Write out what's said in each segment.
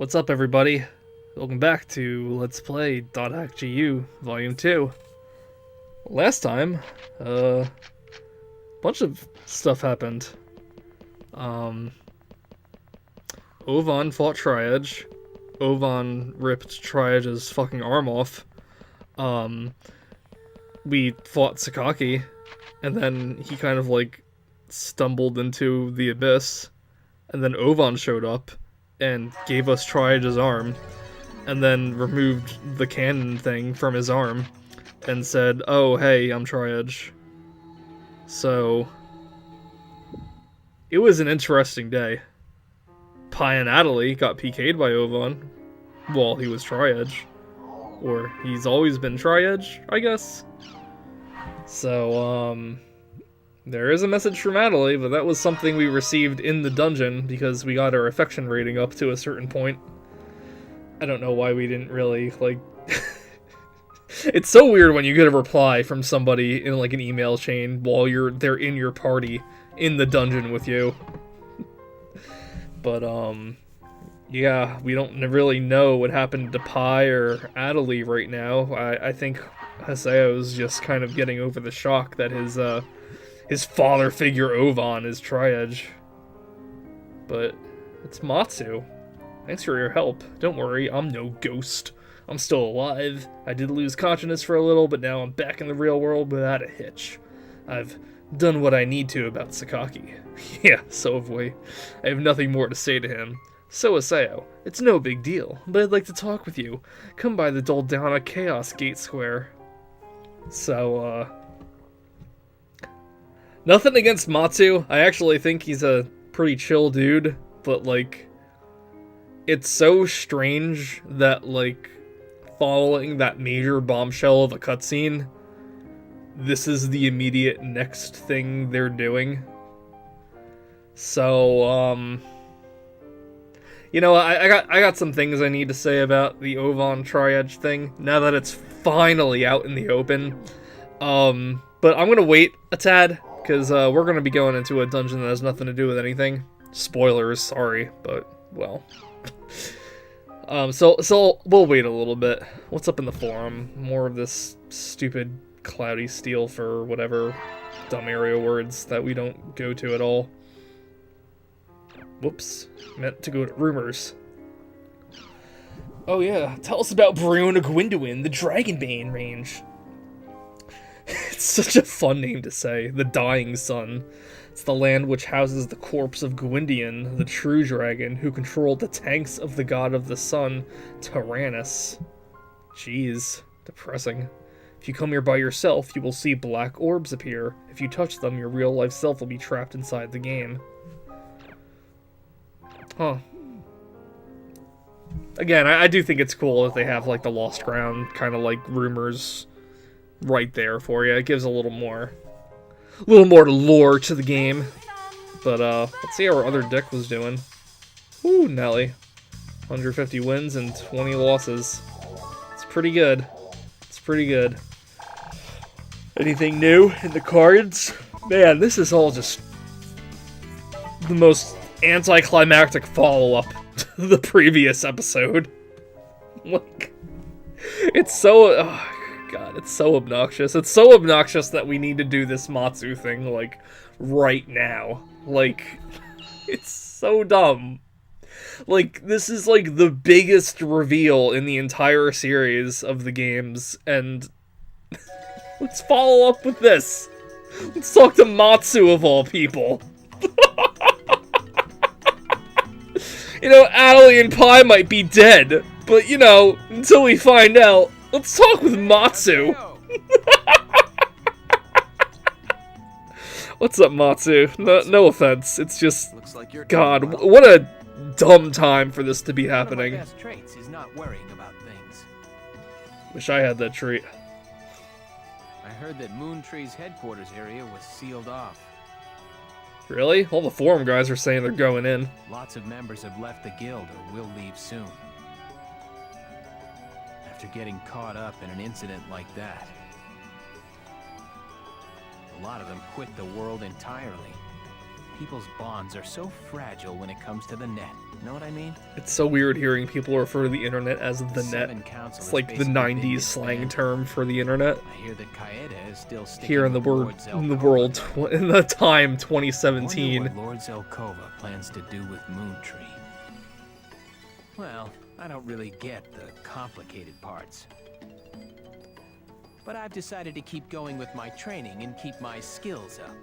What's up, everybody? Welcome back to Let's Play .hackgu Volume 2. Last time, bunch of stuff happened. Ovan fought Triage. Ovan ripped Triage's fucking arm off. We fought Sakaki, and then he kind of, stumbled into the abyss, and then Ovan showed up and gave us Triage's arm, and then removed the cannon thing from his arm, and said, "Oh, hey, I'm Triage." So, it was an interesting day. Pi and Natalie got PK'd by Ovan while he was Triage. Or, he's always been Triage, I guess. So, there is a message from Natalie, but that was something we received in the dungeon because we got our affection rating up to a certain point. I don't know why we didn't really, It's so weird when you get a reply from somebody in, an email chain while they're in your party in the dungeon with you. But, yeah, we don't really know what happened to Pi or Natalie right now. I think Haseo's just kind of getting over the shock that his father figure Ovan is Triage. But it's Matsu. Thanks for your help. Don't worry, I'm no ghost. I'm still alive. I did lose consciousness for a little, but now I'm back in the real world without a hitch. I've done what I need to about Sakaki. Yeah, so have we. I have nothing more to say to him. So Haseo, it's no big deal, but I'd like to talk with you. Come by the Doldana Chaos Gate Square. So, nothing against Matsu. I actually think he's a pretty chill dude, but, it's so strange that, following that major bombshell of a cutscene, this is the immediate next thing they're doing. So, I got some things I need to say about the Ovan Triage thing, now that it's finally out in the open. But I'm gonna wait a tad, because we're gonna be going into a dungeon that has nothing to do with anything. Spoilers, sorry, but, well. So we'll wait a little bit. What's up in the forum? More of this stupid cloudy steel for whatever dumb area words that we don't go to at all. Whoops. Meant to go to rumors. Oh yeah, tell us about Briona Gwynduin, the Dragonbane range. It's such a fun name to say. The Dying Sun. It's the land which houses the corpse of Gwyndian, the true dragon, who controlled the tanks of the god of the sun, Tyrannus. Jeez, depressing. If you come here by yourself, you will see black orbs appear. If you touch them, your real-life self will be trapped inside the game. Huh. Again, I do think it's cool that they have, the Lost Ground kind of, rumors right there for you. It gives a little more lore to the game. But, let's see how our other deck was doing. Ooh, Nelly. 150 wins and 20 losses. It's pretty good. It's pretty good. Anything new in the cards? Man, this is all just the most anticlimactic follow-up to the previous episode. It's so... Oh, God, it's so obnoxious. It's so obnoxious that we need to do this Matsu thing, right now. It's so dumb. This is, the biggest reveal in the entire series of the games, and... Let's follow up with this. Let's talk to Matsu, of all people. Natalie and Pi might be dead, but, until we find out, let's talk with Matsu. What's up, Matsu? No offense, it's just, God, what a dumb time for this to be happening. One of my best traits is not worrying about things. Wish I had that trait. I heard that Moontree's headquarters area was sealed off. Really? All the forum guys are saying they're going in. Lots of members have left the guild or will leave soon. After getting caught up in an incident like that. A lot of them quit the world entirely. People's bonds are so fragile when it comes to the net. Know what I mean? It's so weird hearing people refer to the internet as the net. Seven Council It's is like the basically been 90s slang disbanded. term for the internet. I hear that Kaeda is still sticking Here in the with world, Lord in the Zelkova. world, in the time Wonder 2017. what Lord Zelkova plans to do with Moontree. Well, I don't really get the complicated parts. But I've decided to keep going with my training and keep my skills up,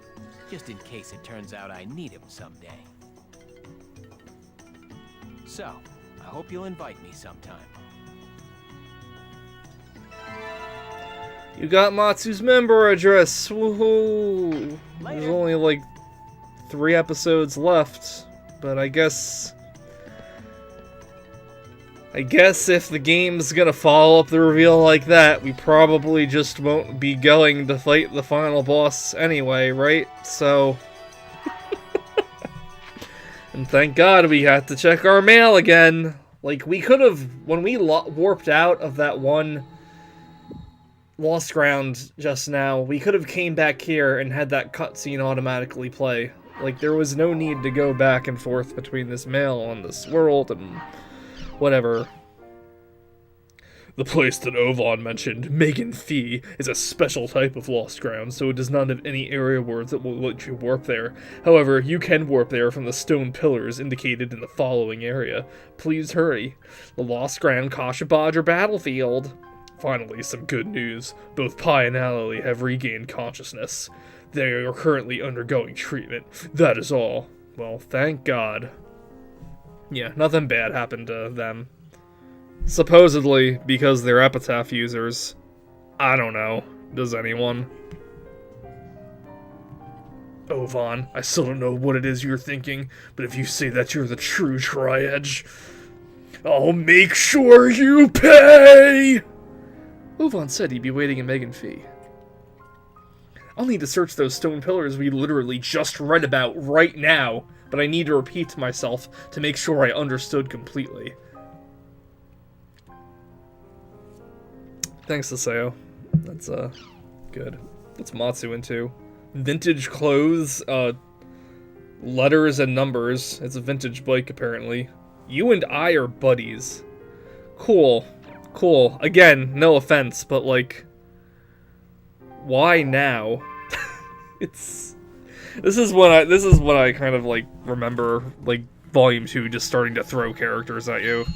just in case it turns out I need them someday. So, I hope you'll invite me sometime. You got Matsu's member address. Woohoo! There's Later. only like 3 episodes left, but I guess if the game's gonna follow up the reveal like that, we probably just won't be going to fight the final boss anyway, right? So, and thank God we had to check our mail again. Like, we could have, when we warped out of that one Lost Ground just now, we could have came back here and had that cutscene automatically play. Like, there was no need to go back and forth between this mail on this world and whatever. The place that Ovan mentioned, Megan Fee, is a special type of Lost Ground, so it does not have any area words that will let you warp there. However, you can warp there from the stone pillars indicated in the following area. Please hurry. The Lost Ground Kashabadra battlefield. Finally, some good news. Both Pi and Alley have regained consciousness. They are currently undergoing treatment. That is all. Well, thank God. Yeah, nothing bad happened to them. Supposedly, because they're Epitaph users. I don't know. Does anyone? Ovan, I still don't know what it is you're thinking, but if you say that you're the true Tri-Edge, I'll make sure you pay! Ovan said he'd be waiting in Megan Fee. I'll need to search those stone pillars we literally just read about right now, but I need to repeat to myself to make sure I understood completely. Thanks, Saseo. That's, good. What's Matsu into? Vintage clothes, letters and numbers. It's a vintage bike, apparently. You and I are buddies. Cool. Cool. Again, no offense, but, like, why now? This is what I kind of, like, remember, like, Volume 2 just starting to throw characters at you.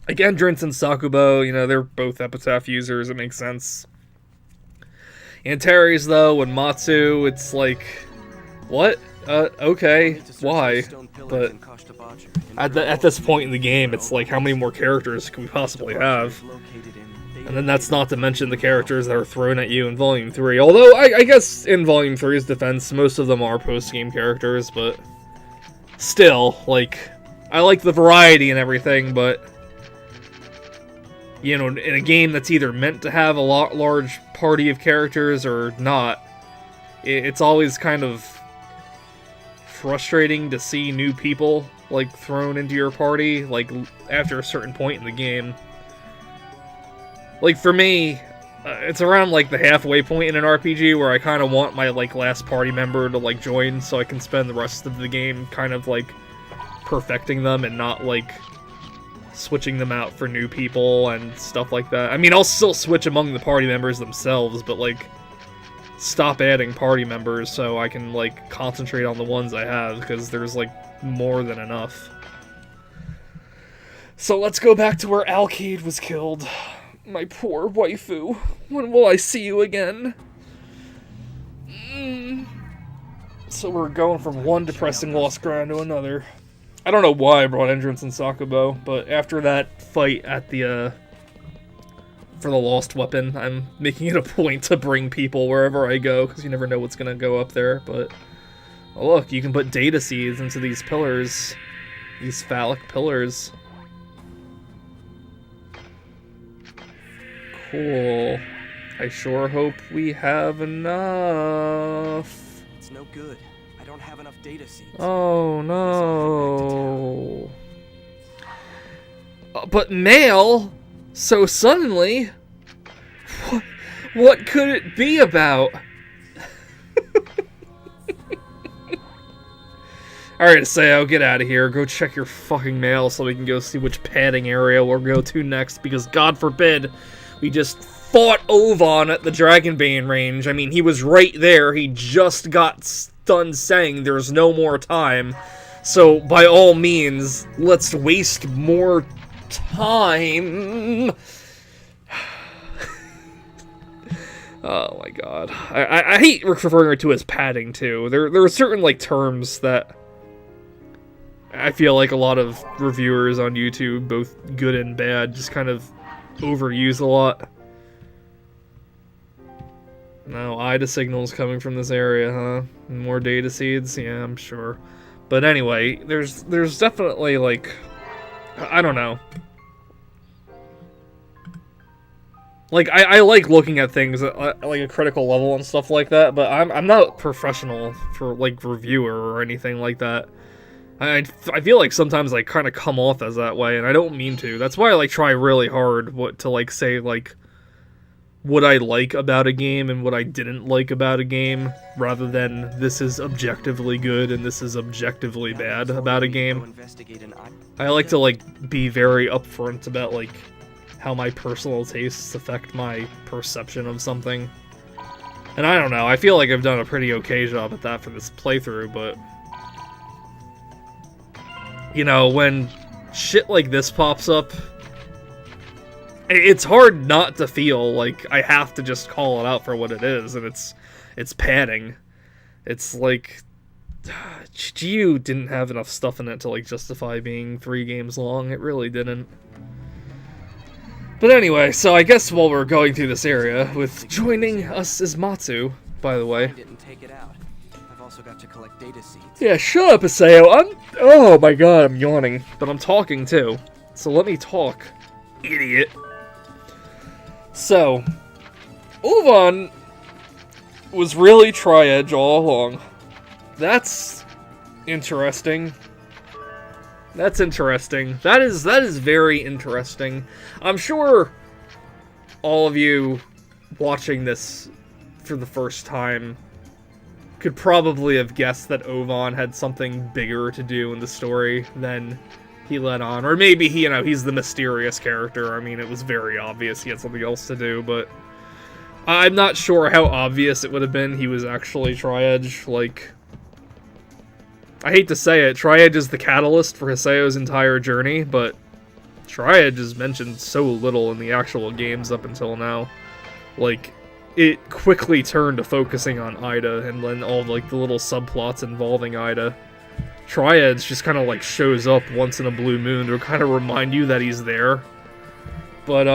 Like, Endrance and Sakubo, you know, they're both Epitaph users, it makes sense. Antares, though, and Matsu, it's like, what? Okay, why? But at this point in the game, it's like, how many more characters can we possibly have? And then that's not to mention the characters that are thrown at you in Volume 3. Although, I guess in Volume 3's defense, most of them are post-game characters, but still, like, I like the variety and everything, but you know, in a game that's either meant to have a large party of characters or not, it's always kind of frustrating to see new people, like, thrown into your party, like, after a certain point in the game. Like, for me, it's around, like, the halfway point in an RPG where I kind of want my, like, last party member to, like, join so I can spend the rest of the game kind of, like, perfecting them and not, like, switching them out for new people and stuff like that. I mean, I'll still switch among the party members themselves, but, like, stop adding party members so I can, like, concentrate on the ones I have, because there's, like, more than enough. So let's go back to where Alcade was killed. My poor waifu. When will I see you again? So we're going from one depressing Lost Ground to another. I don't know why I brought Endrance and Sakubo, but after that fight at the, for the Lost Weapon, I'm making it a point to bring people wherever I go, because you never know what's gonna go up there, but oh look, you can put data seeds into these pillars. These phallic pillars. Cool. I sure hope we have enough. It's no good. I don't have enough data seeds. Oh no. But mail? So suddenly? What could it be about? Alright, Sayo, get out of here. Go check your fucking mail so we can go see which padding area we'll go to next, because God forbid we just fought Ovan at the Dragonbane range. I mean, he was right there. He just got done saying there's no more time. So, by all means, let's waste more time. Oh my god. I hate referring to as padding, too. There are certain, like, terms that I feel like a lot of reviewers on YouTube, both good and bad, just kind of overuse a lot. No, IDA signals coming from this area, huh? More data seeds? Yeah, I'm sure. But anyway, there's definitely, like, I don't know. Like, I like looking at things at, like, a critical level and stuff like that, but I'm not a professional for, like, reviewer or anything like that. I feel like sometimes I kind of come off as that way, and I don't mean to. That's why I, like, try really hard to, like, say, like, what I like about a game and what I didn't like about a game, rather than this is objectively good and this is objectively bad about a game. I like to, like, be very upfront about, like, how my personal tastes affect my perception of something. And I don't know, I feel like I've done a pretty okay job at that for this playthrough, but you know, when shit like this pops up, it's hard not to feel like I have to just call it out for what it is, and it's padding. It's like, GU didn't have enough stuff in it to, like, justify being 3 games long. It really didn't. But anyway, so I guess while we're going through this area, with joining us is Matsu, by the way. Didn't take it out. I've also got to collect data seeds. Yeah, shut up, Isao. Oh my god, I'm yawning. But I'm talking too. So let me talk, idiot. So, Ovan was really Tri-Edge all along. That's interesting. That's interesting. That is very interesting. I'm sure all of you watching this for the first time could probably have guessed that Ovan had something bigger to do in the story than he let on. Or maybe he's the mysterious character. I mean, it was very obvious he had something else to do, but I'm not sure how obvious it would have been he was actually Tri-Edge. Like, I hate to say it, Tri-Edge is the catalyst for Hisayo's entire journey, but Tri-Edge is mentioned so little in the actual games up until now. Like, it quickly turned to focusing on Ida, and then all, like, the little subplots involving Ida. Tri-Edge just kind of, like, shows up once in a blue moon to kind of remind you that he's there. But,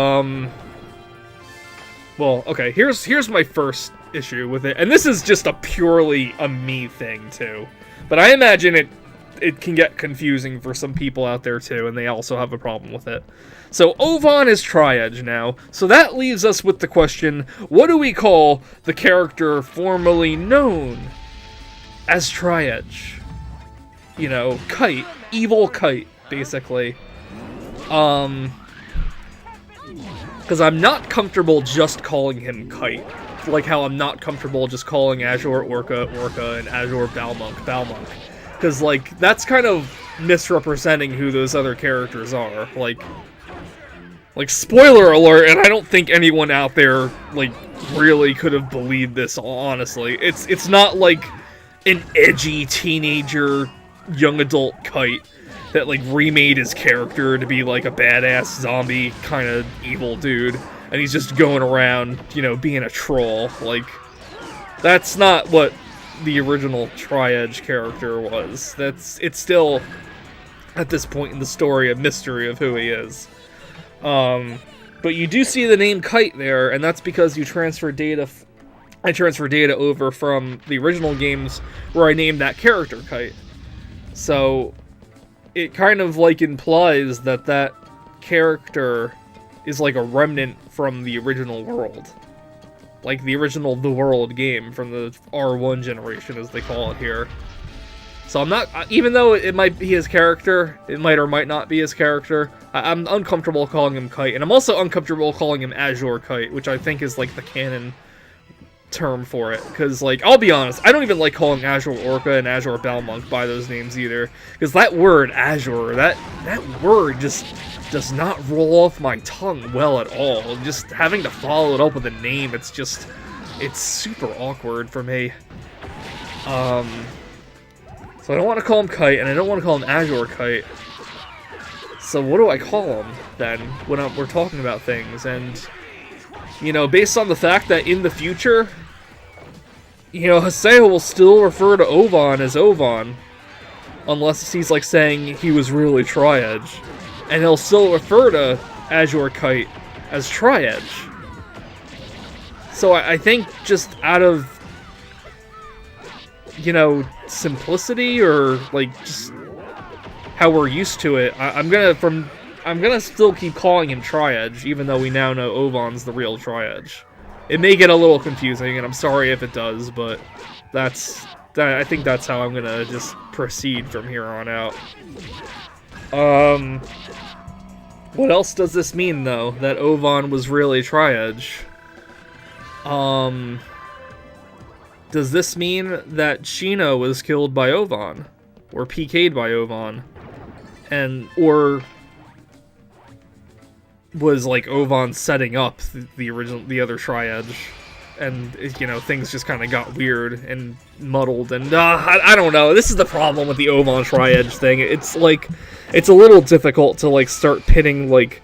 well, okay, here's my first issue with it, and this is just a purely a me thing, too. But I imagine it can get confusing for some people out there, too, and they also have a problem with it. So, Ovan is Tri-Edge now, so that leaves us with the question, what do we call the character formerly known as Tri-Edge? You know, Kite. Evil Kite, basically. Because I'm not comfortable just calling him Kite. Like how I'm not comfortable just calling Azure Orca, and Azure Balmunk. Because, like, that's kind of misrepresenting who those other characters are. Like, spoiler alert, and I don't think anyone out there, like, really could have believed this, honestly. It's not, like, an edgy teenager, young adult Kite that, like, remade his character to be, like, a badass zombie kind of evil dude. And he's just going around, you know, being a troll. Like, that's not what the original Tri-Edge character was. It's still, at this point in the story, a mystery of who he is. But you do see the name Kite there, and that's because you transfer data. I transfer data over from the original games where I named that character Kite. So it kind of, like, implies that that character is like a remnant from the original world. Like the original The World game from the R1 generation, as they call it here. So I'm not, even though it might be his character, it might or might not be his character, I'm uncomfortable calling him Kite. And I'm also uncomfortable calling him Azure Kite, which I think is like the canon term for it, because, like, I'll be honest, I don't even like calling Azure Orca and Azure Balmonk by those names either, because that word, Azure, that word just does not roll off my tongue well at all. Just having to follow it up with a name, it's super awkward for me. So I don't want to call him Kite, and I don't want to call him Azure Kite. So what do I call him, then, when we're talking about things? And, you know, based on the fact that in the future, you know, Haseo will still refer to Ovan as Ovan, unless he's, like, saying he was really Tri-Edge. And he'll still refer to Azure Kite as Tri-Edge. So I think just out of, you know, simplicity, or, like, just how we're used to it, I'm gonna still keep calling him Tri-Edge, even though we now know Ovan's the real Tri-Edge. It may get a little confusing, and I'm sorry if it does, but I think that's how I'm gonna just proceed from here on out. What else does this mean, though, that Ovan was really Tri-Edge? Does this mean that Shino was killed by Ovan? Or PK'd by Ovan? Or was, like, Ovan setting up the other Tri-Edge, and, you know, things just kind of got weird and muddled, and, I don't know, this is the problem with the Ovan Tri-Edge thing. It's, like, it's a little difficult to, like, start pinning, like,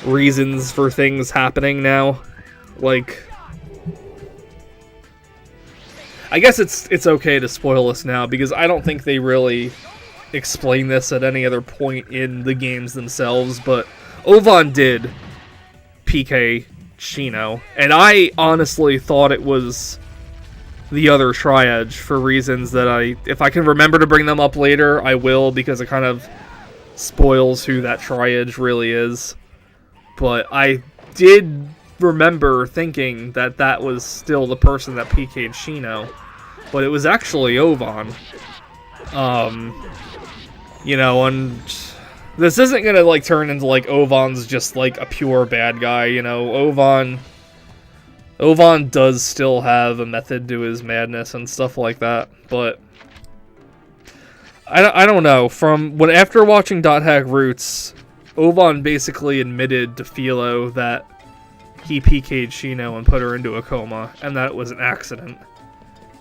reasons for things happening now. Like, I guess it's okay to spoil this now, because I don't think they really explain this at any other point in the games themselves, but Ovan did PK Shino, and I honestly thought it was the other Tri-Edge for reasons that if I can remember to bring them up later, I will, because it kind of spoils who that Tri-Edge really is. But I did remember thinking that that was still the person that PK'd Shino, but it was actually Ovan. You know, and this isn't gonna, like, turn into, like, Ovan's just, like, a pure bad guy, you know. Ovan does still have a method to his madness and stuff like that, but I don't know. After watching Dot Hack Roots, Ovan basically admitted to Philo that he PK'd Shino and put her into a coma, and that it was an accident.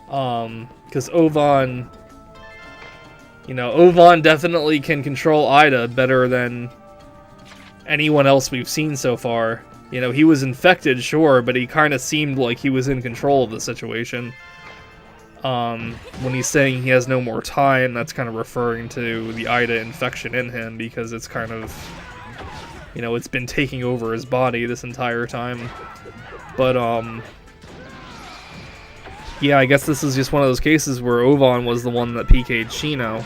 Because Ovan, you know, Ovan definitely can control Ida better than anyone else we've seen so far. You know, he was infected, sure, but he kind of seemed like he was in control of the situation. When he's saying he has no more time, that's kind of referring to the Ida infection in him, because it's kind of, you know, it's been taking over his body this entire time. But, yeah, I guess this is just one of those cases where Ovan was the one that PK'd Shino.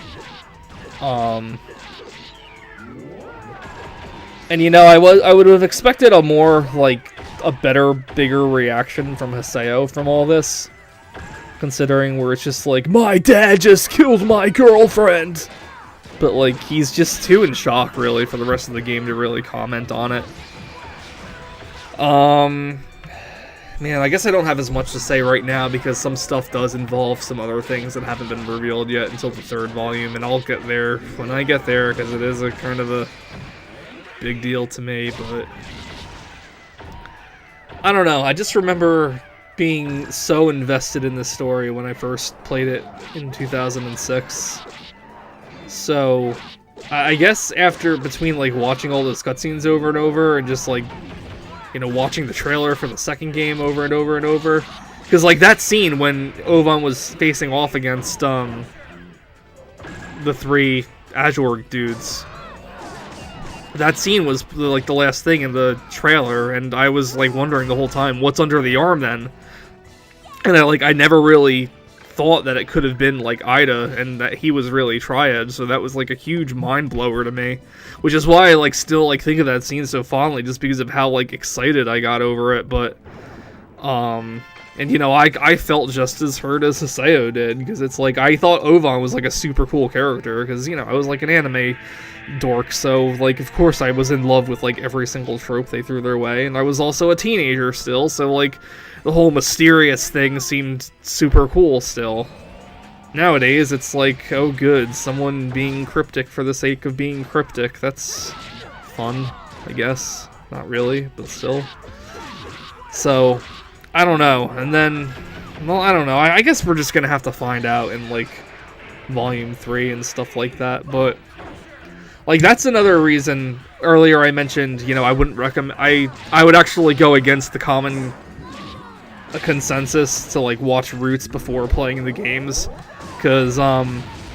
And, you know, I would have expected a more, like, a better, bigger reaction from Haseo from all this. Considering where it's just like, my dad just killed my girlfriend! But, like, he's just too in shock, really, for the rest of the game to really comment on it. Man, I guess I don't have as much to say right now, because some stuff does involve some other things that haven't been revealed yet until the third volume, and I'll get there when I get there, because it is a kind of a big deal to me, but I don't know, I just remember being so invested in this story when I first played it in 2006. So, I guess between, like, watching all those cutscenes over and over, and just, like, you know, watching the trailer for the second game over and over and over, because, like, that scene when Ovan was facing off against, the 3 Azure dudes, that scene was, like, the last thing in the trailer, and I was, like, wondering the whole time, what's under the arm then? And I never really thought that it could have been, like, Ida, and that he was really Tri-Edge, so that was, like, a huge mind-blower to me. Which is why I, like, still, like, think of that scene so fondly, just because of how, like, excited I got over it, but, And, you know, I felt just as hurt as Haseo did, because it's like, I thought Ovan was, like, a super cool character, because, you know, I was, like, an anime dork, so, like, of course I was in love with, like, every single trope they threw their way, and I was also a teenager still, so, like, the whole mysterious thing seemed super cool still. Nowadays, it's like, oh good, someone being cryptic for the sake of being cryptic. That's fun, I guess. Not really, but still. So, I don't know. And then, well, I don't know. I guess we're just gonna have to find out in, like, Volume 3 and stuff like that. But, like, that's another reason, earlier I mentioned, you know, I wouldn't recommend, I would actually go against the common consensus to, like, watch Roots before playing the games. Because,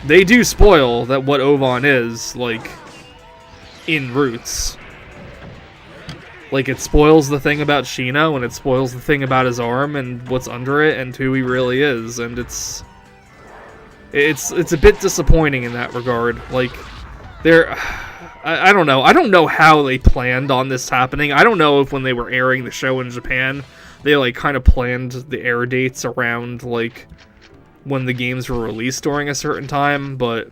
they do spoil that what Ovan is, like, in Roots. Like, it spoils the thing about Shino, and it spoils the thing about his arm, and what's under it, and who he really is, and it's a bit disappointing in that regard. Like, I don't know. I don't know how they planned on this happening. I don't know if when they were airing the show in Japan, they, like, kind of planned the air dates around, like, when the games were released during a certain time, but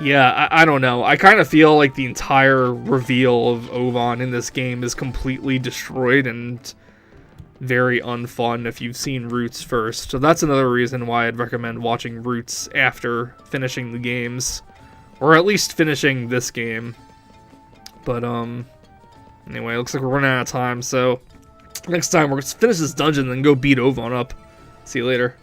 yeah, I don't know. I kind of feel like the entire reveal of Ovan in this game is completely destroyed and very unfun if you've seen Roots first. So that's another reason why I'd recommend watching Roots after finishing the games, or at least finishing this game. But anyway, it looks like we're running out of time, so next time we're gonna finish this dungeon and then go beat Ovan up. See you later.